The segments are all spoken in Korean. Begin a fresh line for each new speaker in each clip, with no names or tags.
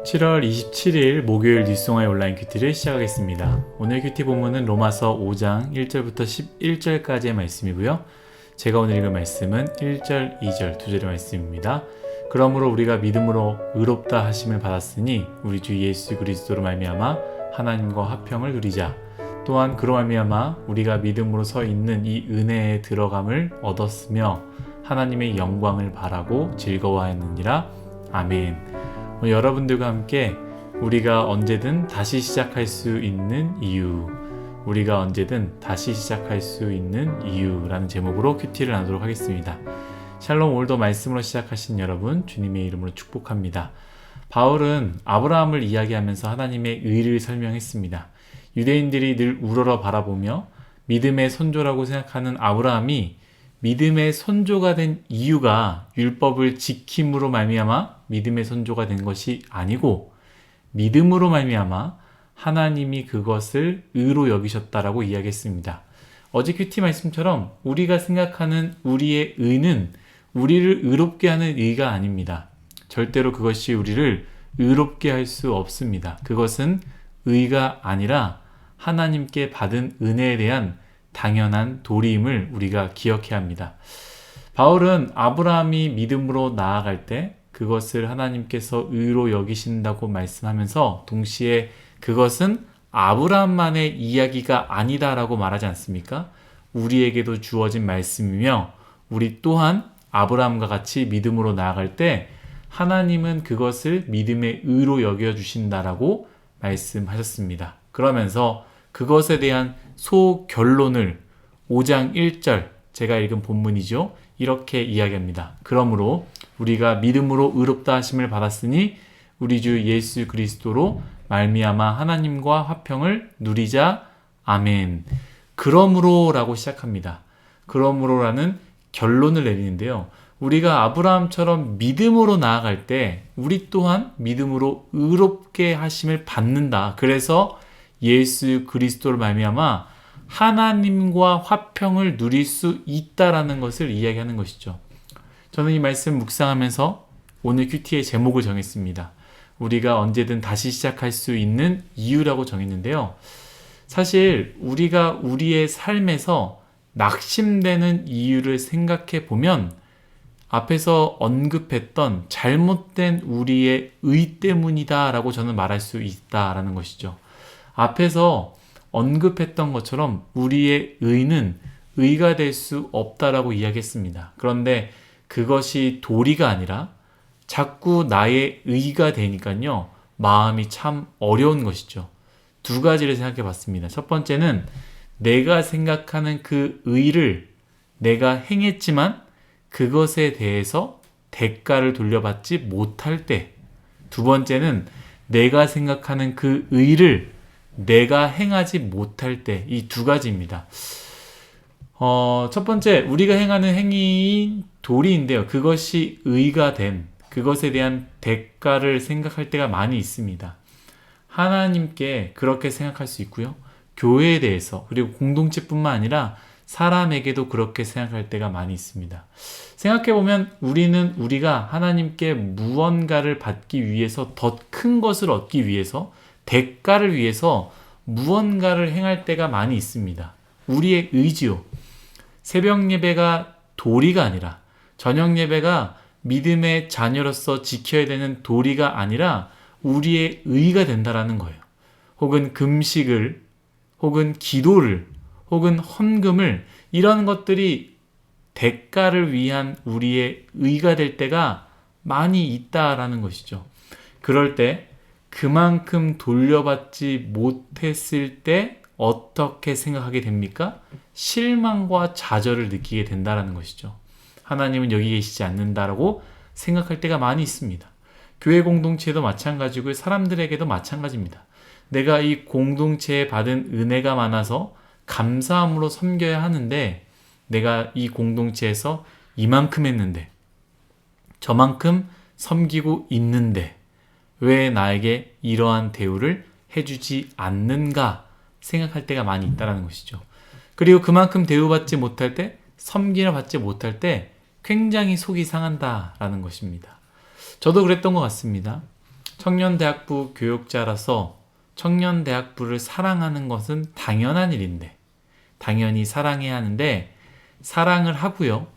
7월 27일 목요일 뉴스송화의 온라인 큐티를 시작하겠습니다. 오늘 큐티 본문은 로마서 5장 1절부터 11절까지의 말씀이고요. 제가 오늘 읽을 말씀은 1절, 2절, 2절의 말씀입니다. 그러므로 우리가 믿음으로 의롭다 하심을 받았으니 우리 주 예수 그리스도로 말미암아 하나님과 화평을 누리자. 또한 그로 말미암아 우리가 믿음으로 서 있는 이 은혜에 들어감을 얻었으며 하나님의 영광을 바라고 즐거워하였느니라. 아멘. 여러분들과 함께 우리가 언제든 다시 시작할 수 있는 이유, 우리가 언제든 다시 시작할 수 있는 이유라는 제목으로 큐티를 나누도록 하겠습니다. 샬롬. 오늘도 말씀으로 시작하신 여러분 주님의 이름으로 축복합니다. 바울은 아브라함을 이야기하면서 하나님의 의를 설명했습니다. 유대인들이 늘 우러러 바라보며 믿음의 선조라고 생각하는 아브라함이 믿음의 선조가 된 이유가 율법을 지킴으로 말미암아 믿음의 선조가 된 것이 아니고 믿음으로 말미암아 하나님이 그것을 의로 여기셨다라고 이야기했습니다. 어제 큐티 말씀처럼 우리가 생각하는 우리의 의는 우리를 의롭게 하는 의가 아닙니다. 절대로 그것이 우리를 의롭게 할 수 없습니다. 그것은 의가 아니라 하나님께 받은 은혜에 대한 당연한 도리임을 우리가 기억해야 합니다. 바울은 아브라함이 믿음으로 나아갈 때 그것을 하나님께서 의로 여기신다고 말씀하면서 동시에 그것은 아브라함만의 이야기가 아니다라고 말하지 않습니까? 우리에게도 주어진 말씀이며 우리 또한 아브라함과 같이 믿음으로 나아갈 때 하나님은 그것을 믿음의 의로 여겨주신다라고 말씀하셨습니다. 그러면서 그것에 대한 소결론을 5장 1절, 제가 읽은 본문이죠. 이렇게 이야기합니다. 그러므로 우리가 믿음으로 의롭다 하심을 받았으니 우리 주 예수 그리스도로 말미암아 하나님과 화평을 누리자. 아멘. 그러므로 라고 시작합니다. 그러므로라는 결론을 내리는데요. 우리가 아브라함처럼 믿음으로 나아갈 때 우리 또한 믿음으로 의롭게 하심을 받는다. 그래서 예수 그리스도로 말미암아 하나님과 화평을 누릴 수 있다라는 것을 이야기하는 것이죠. 저는 이 말씀 묵상하면서 오늘 큐티의 제목을 정했습니다. 우리가 언제든 다시 시작할 수 있는 이유라고 정했는데요. 사실 우리가 우리의 삶에서 낙심되는 이유를 생각해 보면 앞에서 언급했던 잘못된 우리의 의 때문이다 라고 저는 말할 수 있다라는 것이죠. 앞에서 언급했던 것처럼 우리의 의는 의가 될 수 없다라고 이야기했습니다. 그런데 그것이 도리가 아니라 자꾸 나의 의가 되니까요, 마음이 참 어려운 것이죠. 두 가지를 생각해 봤습니다. 첫 번째는 내가 생각하는 그 의를 내가 행했지만 그것에 대해서 대가를 돌려받지 못할 때, 두 번째는 내가 생각하는 그 의를 내가 행하지 못할 때, 이 두 가지입니다. 첫 번째, 우리가 행하는 행위인 도리인데요. 그것이 의가 된, 그것에 대한 대가를 생각할 때가 많이 있습니다. 하나님께 그렇게 생각할 수 있고요. 교회에 대해서, 그리고 공동체뿐만 아니라 사람에게도 그렇게 생각할 때가 많이 있습니다. 생각해보면 우리가 하나님께 무언가를 받기 위해서, 더 큰 것을 얻기 위해서, 대가를 위해서 무언가를 행할 때가 많이 있습니다. 우리의 의지요. 새벽 예배가 도리가 아니라, 저녁 예배가 믿음의 자녀로서 지켜야 되는 도리가 아니라 우리의 의가 된다라는 거예요. 혹은 금식을, 혹은 기도를, 혹은 헌금을, 이런 것들이 대가를 위한 우리의 의가 될 때가 많이 있다라는 것이죠. 그럴 때 그만큼 돌려받지 못했을 때 어떻게 생각하게 됩니까? 실망과 좌절을 느끼게 된다는 것이죠. 하나님은 여기 계시지 않는다라고 생각할 때가 많이 있습니다. 교회 공동체도 마찬가지고 사람들에게도 마찬가지입니다. 내가 이 공동체에 받은 은혜가 많아서 감사함으로 섬겨야 하는데 내가 이 공동체에서 이만큼 했는데, 저만큼 섬기고 있는데 왜 나에게 이러한 대우를 해주지 않는가 생각할 때가 많이 있다는 것이죠. 그리고 그만큼 대우받지 못할 때, 섬기를 받지 못할 때 굉장히 속이 상한다라는 것입니다. 저도 그랬던 것 같습니다. 청년대학부 교육자라서 청년대학부를 사랑하는 것은 당연한 일인데, 당연히 사랑해야 하는데 사랑을 하고요.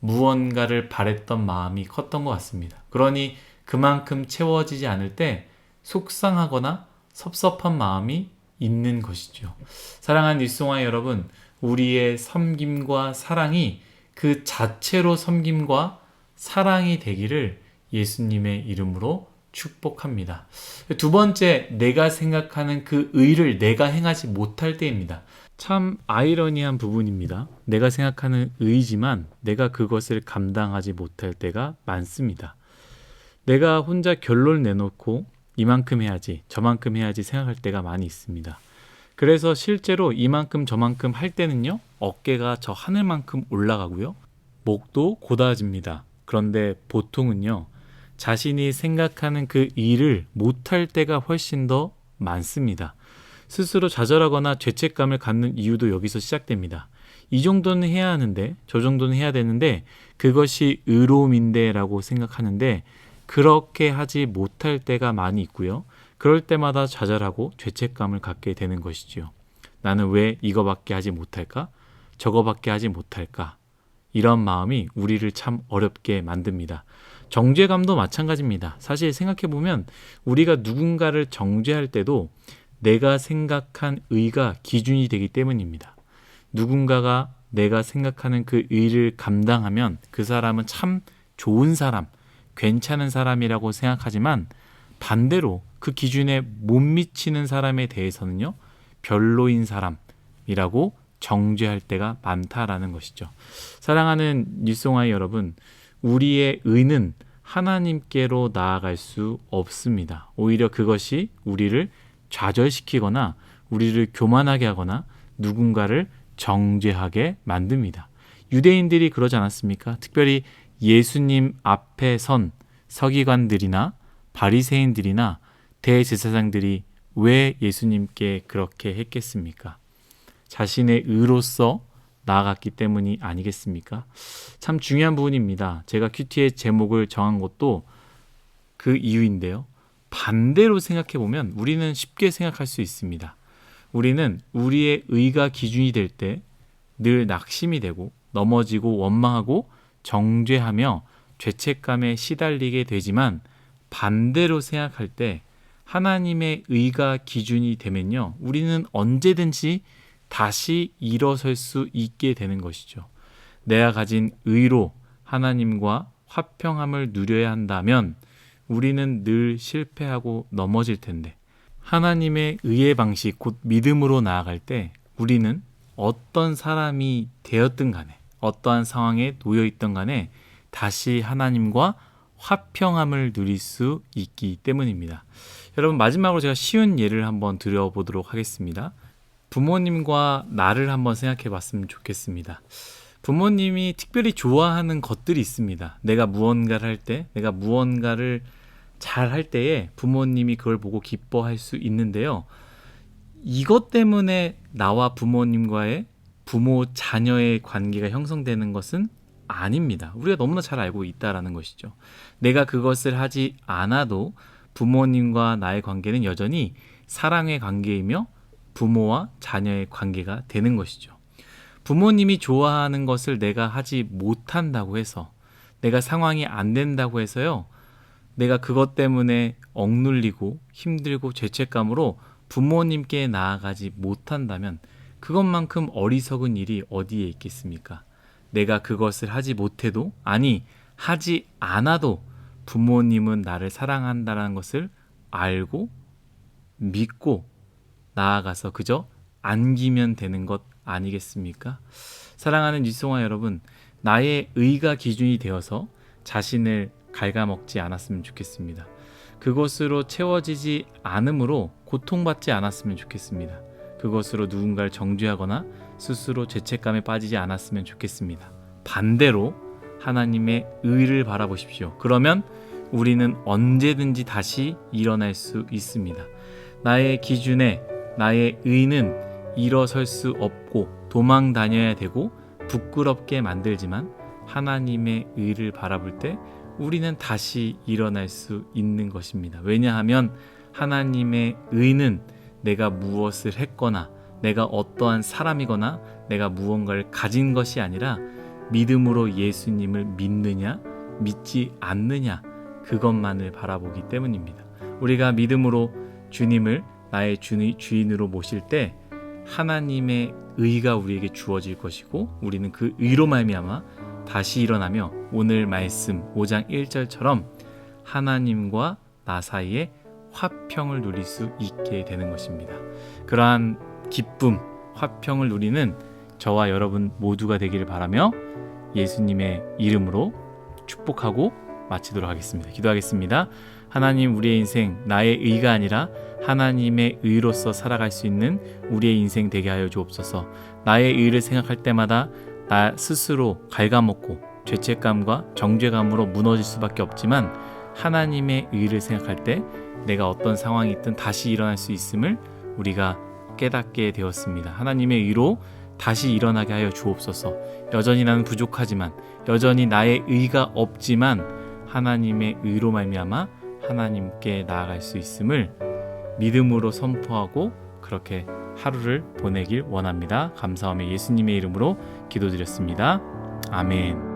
무언가를 바랬던 마음이 컸던 것 같습니다. 그러니 그만큼 채워지지 않을 때 속상하거나 섭섭한 마음이 있는 것이죠. 사랑하는 일송아 여러분, 우리의 섬김과 사랑이 그 자체로 섬김과 사랑이 되기를 예수님의 이름으로 축복합니다. 두 번째, 내가 생각하는 그 의를 내가 행하지 못할 때입니다. 참 아이러니한 부분입니다. 내가 생각하는 의지만 내가 그것을 감당하지 못할 때가 많습니다. 내가 혼자 결론 내놓고 이만큼 해야지, 저만큼 해야지 생각할 때가 많이 있습니다. 그래서 실제로 이만큼 저만큼 할 때는요, 어깨가 저 하늘만큼 올라가고요, 목도 곧아집니다. 그런데 보통은요, 자신이 생각하는 그 일을 못할 때가 훨씬 더 많습니다. 스스로 좌절하거나 죄책감을 갖는 이유도 여기서 시작됩니다. 이 정도는 해야 하는데, 저 정도는 해야 되는데 그것이 의로움인데 라고 생각하는데 그렇게 하지 못할 때가 많이 있고요. 그럴 때마다 좌절하고 죄책감을 갖게 되는 것이죠. 나는 왜 이거밖에 하지 못할까? 저거밖에 하지 못할까? 이런 마음이 우리를 참 어렵게 만듭니다. 정죄감도 마찬가지입니다. 사실 생각해보면 우리가 누군가를 정죄할 때도 내가 생각한 의가 기준이 되기 때문입니다. 누군가가 내가 생각하는 그 의를 감당하면 그 사람은 참 좋은 사람, 괜찮은 사람이라고 생각하지만 반대로 그 기준에 못 미치는 사람에 대해서는요, 별로인 사람이라고 정죄할 때가 많다라는 것이죠. 사랑하는 일송아이 여러분, 우리의 의는 하나님께로 나아갈 수 없습니다. 오히려 그것이 우리를 좌절시키거나 우리를 교만하게 하거나 누군가를 정죄하게 만듭니다. 유대인들이 그러지 않았습니까? 특별히 예수님 앞에 선 서기관들이나 바리새인들이나 대제사장들이 왜 예수님께 그렇게 했겠습니까? 자신의 의로서 나아갔기 때문이 아니겠습니까? 참 중요한 부분입니다. 제가 큐티의 제목을 정한 것도 그 이유인데요. 반대로 생각해보면 우리는 쉽게 생각할 수 있습니다. 우리는 우리의 의가 기준이 될 때 늘 낙심이 되고 넘어지고 원망하고 정죄하며 죄책감에 시달리게 되지만 반대로 생각할 때 하나님의 의가 기준이 되면요, 우리는 언제든지 다시 일어설 수 있게 되는 것이죠. 내가 가진 의로 하나님과 화평함을 누려야 한다면 우리는 늘 실패하고 넘어질 텐데, 하나님의 의의 방식, 곧 믿음으로 나아갈 때 우리는 어떤 사람이 되었든 간에, 어떠한 상황에 놓여 있든 간에 다시 하나님과 화평함을 누릴 수 있기 때문입니다. 여러분, 마지막으로 제가 쉬운 예를 한번 드려보도록 하겠습니다. 부모님과 나를 한번 생각해 봤으면 좋겠습니다. 부모님이 특별히 좋아하는 것들이 있습니다. 내가 무언가를 할 때, 내가 무언가를 잘 할 때에 부모님이 그걸 보고 기뻐할 수 있는데요. 이것 때문에 나와 부모님과의 부모 자녀의 관계가 형성되는 것은 아닙니다. 우리가 너무나 잘 알고 있다라는 것이죠. 내가 그것을 하지 않아도 부모님과 나의 관계는 여전히 사랑의 관계이며 부모와 자녀의 관계가 되는 것이죠. 부모님이 좋아하는 것을 내가 하지 못한다고 해서, 내가 상황이 안 된다고 해서요, 내가 그것 때문에 억눌리고 힘들고 죄책감으로 부모님께 나아가지 못한다면 그것만큼 어리석은 일이 어디에 있겠습니까? 내가 그것을 하지 못해도, 아니 하지 않아도 부모님은 나를 사랑한다는 것을 알고 믿고 나아가서 그저 안기면 되는 것 아니겠습니까? 사랑하는 일송아 여러분, 나의 의가 기준이 되어서 자신을 갉아먹지 않았으면 좋겠습니다. 그것으로 채워지지 않으므로 고통받지 않았으면 좋겠습니다. 그것으로 누군가를 정죄하거나 스스로 죄책감에 빠지지 않았으면 좋겠습니다. 반대로 하나님의 의를 바라보십시오. 그러면 우리는 언제든지 다시 일어날 수 있습니다. 나의 기준에 나의 의는 일어설 수 없고 도망 다녀야 되고 부끄럽게 만들지만 하나님의 의를 바라볼 때 우리는 다시 일어날 수 있는 것입니다. 왜냐하면 하나님의 의는 내가 무엇을 했거나 내가 어떠한 사람이거나 내가 무언가를 가진 것이 아니라 믿음으로 예수님을 믿느냐 믿지 않느냐 그것만을 바라보기 때문입니다. 우리가 믿음으로 주님을 나의 주인으로 모실 때 하나님의 의가 우리에게 주어질 것이고 우리는 그 의로 말미암아 다시 일어나며 오늘 말씀 5장 1절처럼 하나님과 나 사이에 화평을 누릴 수 있게 되는 것입니다. 그러한 기쁨, 화평을 누리는 저와 여러분 모두가 되기를 바라며 예수님의 이름으로 축복하고 마치도록 하겠습니다. 기도하겠습니다. 하나님, 우리의 인생 나의 의가 아니라 하나님의 의로서 살아갈 수 있는 우리의 인생 되게 하여 주옵소서. 나의 의를 생각할 때마다 나 스스로 갉아먹고 죄책감과 정죄감으로 무너질 수밖에 없지만 하나님의 의를 생각할 때 내가 어떤 상황이 있든 다시 일어날 수 있음을 우리가 깨닫게 되었습니다. 하나님의 의로 다시 일어나게 하여 주옵소서. 여전히 나는 부족하지만 여전히 나의 의가 없지만 하나님의 의로 말미암아 하나님께 나아갈 수 있음을 믿음으로 선포하고 그렇게 하루를 보내길 원합니다. 감사하며 예수님의 이름으로 기도드렸습니다. 아멘.